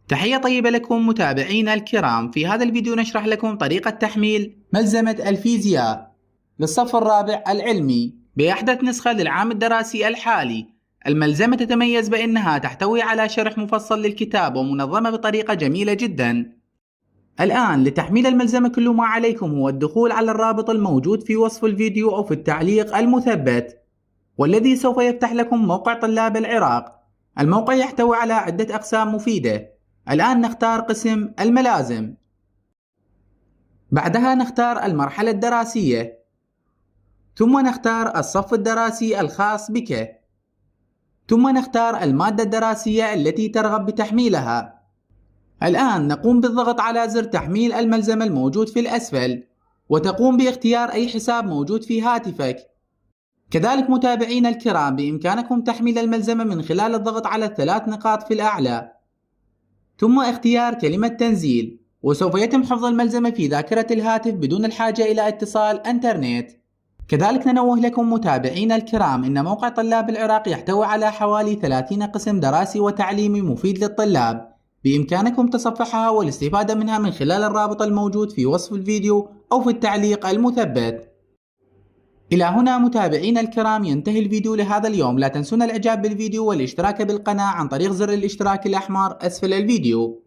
تحية طيبة لكم متابعينا الكرام. في هذا الفيديو نشرح لكم طريقة تحميل ملزمة الفيزياء للصف الرابع العلمي بأحدث نسخة للعام الدراسي الحالي. الملزمة تتميز بأنها تحتوي على شرح مفصل للكتاب ومنظمة بطريقة جميلة جدا. الآن لتحميل الملزمة كل ما عليكم هو الدخول على الرابط الموجود في وصف الفيديو أو في التعليق المثبت، والذي سوف يفتح لكم موقع طلاب العراق. الموقع يحتوي على عدة أقسام مفيدة. الآن نختار قسم الملازم، بعدها نختار المرحلة الدراسية، ثم نختار الصف الدراسي الخاص بك، ثم نختار المادة الدراسية التي ترغب بتحميلها. الآن نقوم بالضغط على زر تحميل الملزمة الموجود في الأسفل، وتقوم باختيار أي حساب موجود في هاتفك. كذلك متابعينا الكرام بإمكانكم تحميل الملزمة من خلال الضغط على الثلاث نقاط في الأعلى، ثم اختيار كلمة تنزيل، وسوف يتم حفظ الملزمة في ذاكرة الهاتف بدون الحاجة إلى اتصال انترنت. كذلك ننوه لكم متابعينا الكرام إن موقع طلاب العراق يحتوي على حوالي 30 قسم دراسي وتعليمي مفيد للطلاب، بإمكانكم تصفحها والاستفادة منها من خلال الرابط الموجود في وصف الفيديو أو في التعليق المثبت. إلى هنا متابعينا الكرام ينتهي الفيديو لهذا اليوم. لا تنسون الإعجاب بالفيديو والاشتراك بالقناة عن طريق زر الاشتراك الأحمر أسفل الفيديو.